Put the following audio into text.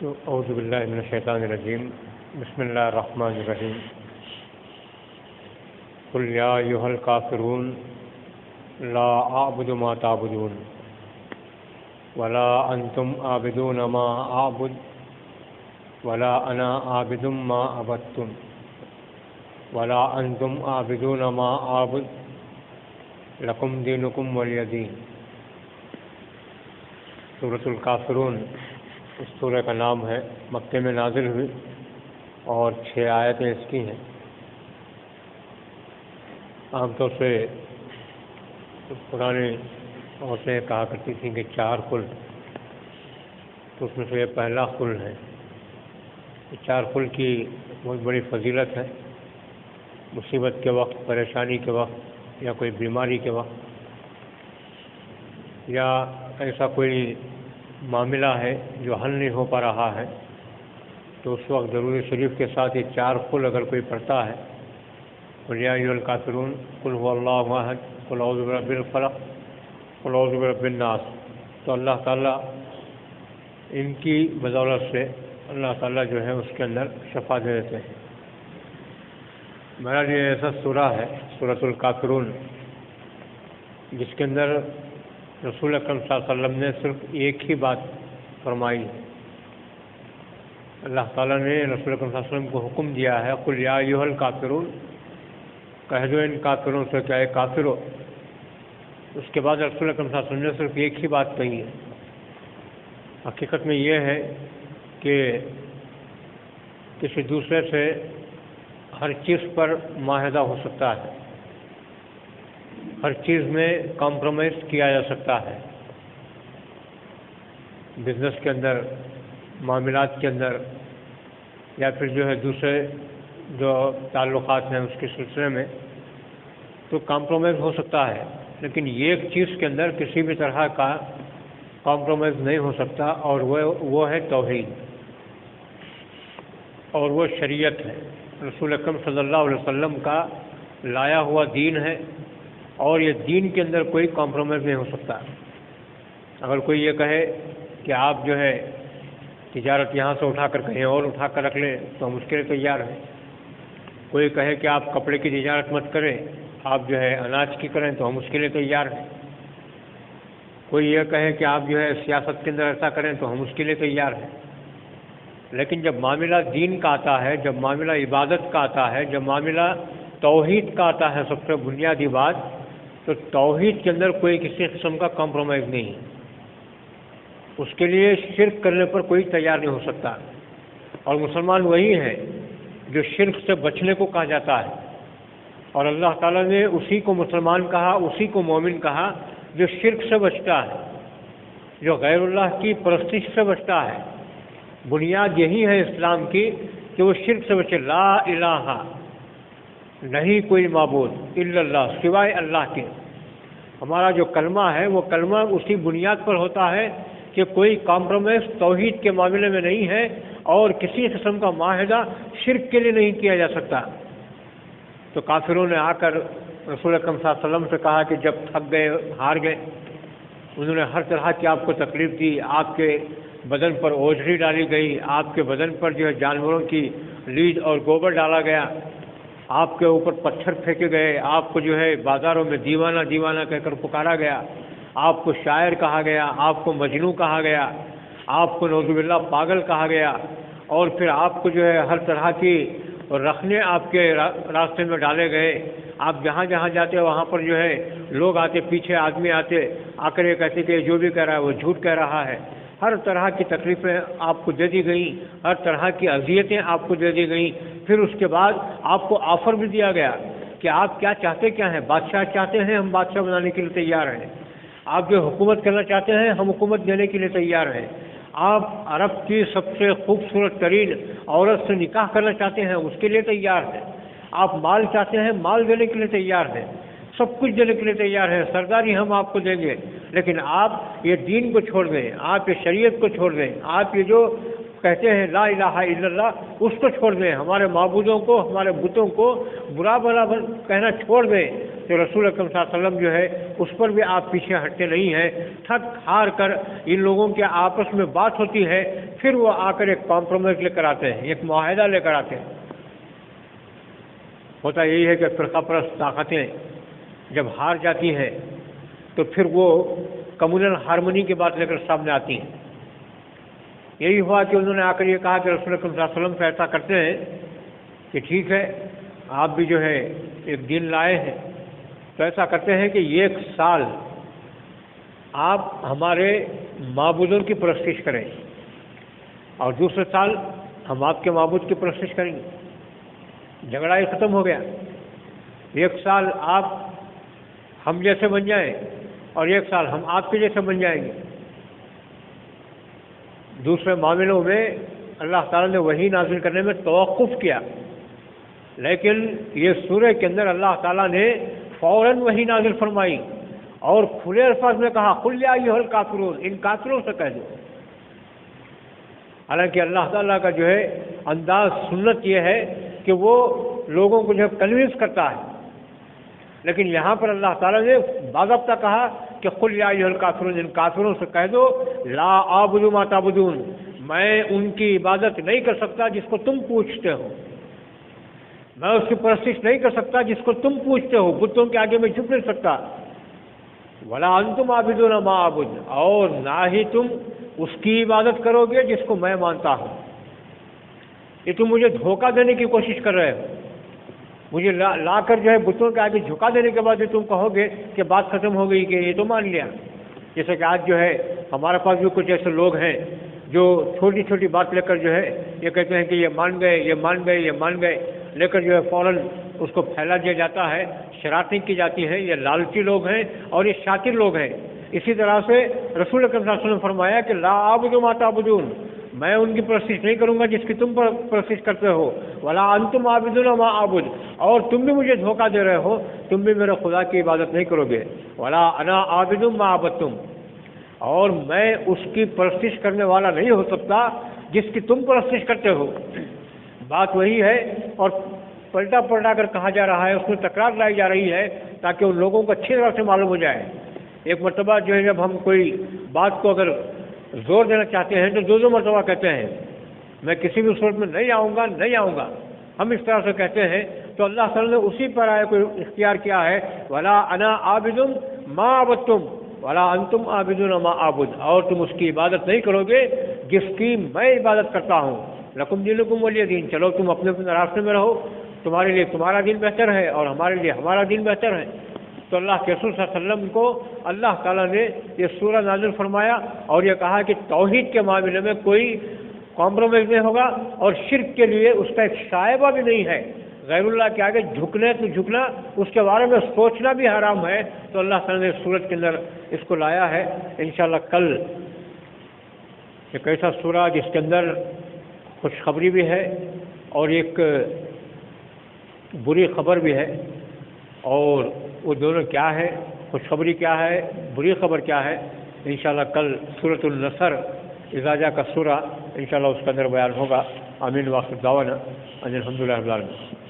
اعوذ باللہ من الشیطان الرجیم بسم اللہ الرحمن الرحیم قل یا ایھا الکافرون لا اعبد ما تعبدون ولا انتم عابدون ما اعبد ولا انا عابد ما عبدتم ولا انتم عابدون ما اعبد لکم دینکم ولی دین۔ سورۃ الکافرون اس سورہ کا نام ہے، مکے میں نازل ہوئی اور 6 آیتیں اس کی ہیں۔ عام طور سے پرانی عورتیں کہا کرتی تھیں کہ 4 قل، تو اس میں سے یہ پہلا قل ہے۔ 4 قل کی بہت بڑی فضیلت ہے۔ مصیبت کے وقت، پریشانی کے وقت، یا کوئی بیماری کے وقت، یا ایسا کوئی معاملہ ہے جو حل نہیں ہو پا رہا ہے، تو اس وقت ضروری شریف کے ساتھ یہ 4 قل اگر کوئی پڑھتا ہے، قل یا ایھا الکافرون، قل ھو اللہ احد، قل اعوذ برب الفلق، قل اعوذ برب الناس، تو اللہ تعالیٰ ان کی بدولت سے اللہ تعالیٰ جو ہے اس کے اندر شفا دے دیتے ہیں۔ میرا یہ ایسا سورہ ہے سورۃ الکافرون، جس کے اندر رسول اکرم صلی اللہ علیہ وسلم نے صرف ایک ہی بات فرمائی ہے۔ اللہ تعالیٰ نے رسول اکرم صلی اللہ علیہ وسلم کو حکم دیا ہے، قل یا ایھا الکافرون، کہہ دو ان کافروں سے کہ اے کافرو۔ اس کے بعد رسول اکرم صلی اللہ علیہ وسلم نے صرف ایک ہی بات کہی ہے۔ حقیقت میں یہ ہے کہ کسی دوسرے سے ہر چیز پر معاہدہ ہو سکتا ہے، ہر چیز میں کمپرومائز کیا جا سکتا ہے، بزنس کے اندر، معاملات کے اندر، یا پھر جو ہے دوسرے جو تعلقات ہیں اس کے سلسلے میں، تو کمپرومائز ہو سکتا ہے، لیکن ایک چیز کے اندر کسی بھی طرح کا کمپرومائز نہیں ہو سکتا، اور وہ ہے توحید، اور وہ شریعت ہے، رسول اکرم صلی اللہ علیہ وسلم کا لایا ہوا دین ہے، اور یہ دین کے اندر کوئی کمپرومائز نہیں ہو سکتا۔ اگر کوئی یہ کہے کہ آپ جو ہے تجارت یہاں سے اٹھا کر کہیں اور اٹھا کر رکھ لیں، تو ہم اس کے لیے تیار ہیں۔ کوئی کہے کہ آپ کپڑے کی تجارت مت کریں، آپ جو ہے اناج کی کریں، تو ہم اس کے لیے تیار ہیں۔ کوئی یہ کہے کہ آپ جو ہے سیاست کے اندر ایسا کریں، تو ہم اس کے لیے تیار ہیں۔ لیکن جب معاملہ دین کا آتا ہے، جب معاملہ عبادت کا آتا ہے، جب معاملہ توحید کا آتا ہے، سب سے بنیادی بات، تو توحید کے اندر کوئی کسی قسم کا کمپرومائز نہیں۔ اس کے لیے شرک کرنے پر کوئی تیار نہیں ہو سکتا، اور مسلمان وہی ہے جو شرک سے بچنے کو کہا جاتا ہے، اور اللہ تعالیٰ نے اسی کو مسلمان کہا، اسی کو مومن کہا جو شرک سے بچتا ہے، جو غیر اللہ کی پرستش سے بچتا ہے۔ بنیاد یہی ہے اسلام کی کہ وہ شرک سے بچے۔ لا الہ، نہیں کوئی معبود الا اللہ، سوائے اللہ کے۔ ہمارا جو کلمہ ہے وہ کلمہ اسی بنیاد پر ہوتا ہے کہ کوئی کمپرومائز توحید کے معاملے میں نہیں ہے، اور کسی قسم کا معاہدہ شرک کے لیے نہیں کیا جا سکتا۔ تو کافروں نے آ کر رسول اکرم صلی اللہ علیہ وسلم سے کہا کہ جب تھک گئے، ہار گئے، انہوں نے ہر طرح کی آپ کو تکلیف دی، آپ کے بدن پر اوجھری ڈالی گئی، آپ کے بدن پر جو ہے جانوروں کی لیج اور گوبر ڈالا گیا، آپ کے اوپر پتھر پھینکے گئے، آپ کو جو ہے بازاروں میں دیوانہ دیوانہ کہہ کر پکارا گیا، آپ کو شاعر کہا گیا، آپ کو مجنوں کہا گیا، آپ کو نعوذ باللہ پاگل کہا گیا، اور پھر آپ کو جو ہے ہر طرح کی رخنے آپ کے راستے میں ڈالے گئے۔ آپ جہاں جہاں جاتے وہاں پر جو ہے لوگ آتے، پیچھے آدمی آتے، آ کر یہ کہتے کہ جو بھی کہہ رہا ہے وہ جھوٹ کہہ رہا ہے۔ ہر طرح کی تکلیفیں آپ کو دے دی گئیں، ہر طرح کی اذیتیں آپ کو دے دی گئیں۔ پھر اس کے بعد آپ کو آفر بھی دیا گیا کہ آپ کیا چاہتے کیا ہیں؟ بادشاہ چاہتے ہیں، ہم بادشاہ بنانے کے لیے تیار ہیں۔ آپ جو حکومت کرنا چاہتے ہیں، ہم حکومت دینے کے لیے تیار ہیں۔ آپ عرب کی سب سے خوبصورت ترین عورت سے نکاح کرنا چاہتے ہیں، اس کے لیے تیار ہیں۔ آپ مال چاہتے ہیں، مال دینے کے لیے تیار ہیں، سب کچھ دینے کے لیے تیار ہیں، سرداری ہم آپ کو دیں گے۔ لیکن آپ یہ دین کو چھوڑ دیں، آپ یہ شریعت کو چھوڑ دیں، آپ یہ جو کہتے ہیں لا الہ الا اللہ اس کو چھوڑ دیں، ہمارے معبودوں کو، ہمارے بتوں کو برا بھلا کہنا چھوڑ دیں، تو رسول اکرم صلی اللہ علیہ وسلم جو ہے اس پر بھی آپ پیچھے ہٹتے نہیں ہیں۔ تھک ہار کر ان لوگوں کے آپس میں بات ہوتی ہے، پھر وہ آ کر ایک کمپرومائز لے کر آتے ہیں، ایک معاہدہ لے کر آتے ہیں۔ ہوتا یہی ہے کہ فرقہ پرست طاقتیں جب ہار جاتی ہیں تو پھر وہ کمیونل ہارمونی کی بات لے کر سامنے آتی ہیں۔ یہی ہوا کہ انہوں نے آ کر یہ کہا کہ رسول اکرم صلی اللہ علیہ وسلم سے ایسا کرتے ہیں کہ ٹھیک ہے آپ بھی جو ہے ایک دین لائے ہیں، تو ایسا کرتے ہیں کہ 1 سال آپ ہمارے معبودوں کی پرستش کریں اور دوسرے سال ہم آپ کے معبود کی پرستش کریں گے۔ جھگڑا ہی ختم ہو گیا۔ 1 سال آپ ہم جیسے بن جائیں اور 1 سال ہم آپ کے جیسے بن جائیں گے۔ دوسرے معاملوں میں اللہ تعالیٰ نے وحی نازل کرنے میں توقف کیا، لیکن یہ سورہ کے اندر اللہ تعالیٰ نے فوراً وحی نازل فرمائی اور کھلے الفاظ میں کہا قل یا ایھا الکافرون، ان کافروں سے کہہ دو۔ حالانکہ اللہ تعالیٰ کا جو ہے انداز سنت یہ ہے کہ وہ لوگوں کو جو ہے کنوینس کرتا ہے، لیکن یہاں پر اللہ تعالیٰ نے باضابطہ کہا کہ قل یا ایھا الکافرون، ان کافروں سے کہہ دو لا اعبد ما تعبدون، میں ان کی عبادت نہیں کر سکتا جس کو تم پوچھتے ہو، میں اس کی پرستش نہیں کر سکتا جس کو تم پوچھتے ہو، بتوں کے آگے میں جھک نہیں سکتا۔ ولا انتم عابدون ما اعبد، اور نہ ہی تم اس کی عبادت کرو گے جس کو میں مانتا ہوں۔ یہ تم مجھے دھوکہ دینے کی کوشش کر رہے ہو، مجھے لا کر جو ہے بتوں کے آگے جھکا دینے کے بعد تم کہو گے کہ بات ختم ہو گئی کہ یہ تو مان لیا۔ جیسے کہ آج جو ہے ہمارے پاس بھی کچھ ایسے لوگ ہیں جو چھوٹی چھوٹی بات لے کر جو ہے یہ کہتے ہیں کہ یہ مان گئے، یہ مان گئے، یہ مان گئے، لے کر جو ہے فوراً اس کو پھیلا دیا جاتا ہے، شرارتیں کی جاتی ہیں۔ یہ لالچی لوگ ہیں اور یہ شاکر لوگ ہیں۔ اسی طرح سے رسول اکرم صلی اللہ علیہ وسلم نے فرمایا کہ لا اعبد ما تعبدون، میں ان کی پرستش نہیں کروں گا جس کی تم پرستش کرتے ہو، ولا انتم عابدون ما اعبد، اور تم بھی مجھے دھوکہ دے رہے ہو، تم بھی میرے خدا کی عبادت نہیں کرو گے، ولا انا عابد ما عبدتم، اور میں اس کی پرستش کرنے والا نہیں ہو سکتا جس کی تم پرستش کرتے ہو۔ بات وہی ہے اور پلٹا پلٹا کر کہا جا رہا ہے، اس میں تکرار لائی جا رہی ہے تاکہ ان لوگوں کو اچھی طرح سے معلوم ہو جائے۔ ایک مرتبہ جو ہے جب ہم کوئی بات کو اگر زور دینا چاہتے ہیں تو 2 مرتبہ کہتے ہیں میں کسی بھی صورت میں نہیں آؤں گا، نہیں آؤں گا، ہم اس طرح سے کہتے ہیں تو اللہ تعالیٰ نے اسی پر آئے کو اختیار کیا ہے ولا انا عابد ما عبدتم ولا انتم عابدون ما اعبد، اور تم اس کی عبادت نہیں کرو گے جس کی میں عبادت کرتا ہوں۔ لکم دینکم ولی دین، چلو تم اپنے اپنے راستے میں رہو، تمہارے لیے تمہارا دین بہتر ہے اور ہمارے لیے ہمارا دین بہتر ہے۔ تو اللہ کے رسول صلی اللہ علیہ وسلم کو اللہ تعالیٰ نے یہ سورہ نازل فرمایا اور یہ کہا کہ توحید کے معاملے میں کوئی کمپرومائز نہیں ہوگا اور شرک کے لیے اس کا ایک شائبہ بھی نہیں ہے۔ غیر اللہ کے آگے جھکنے تو جھکنا، اس کے بارے میں سوچنا بھی حرام ہے۔ تو اللہ تعالیٰ نے سورت کے اندر اس کو لایا ہے۔ انشاءاللہ کل ایک ایسا سورہ جس کے اندر خوشخبری بھی ہے اور ایک بری خبر بھی ہے، اور وہ دونوں کیا ہے، خوشخبری کیا ہے، بری خبر کیا ہے، انشاءاللہ کل سورۃ النصر اذا جاء کا سورہ انشاءاللہ اس کے اندر بیان ہوگا۔ آمین واخر دعوانا ان الحمدللہ رب العالمین۔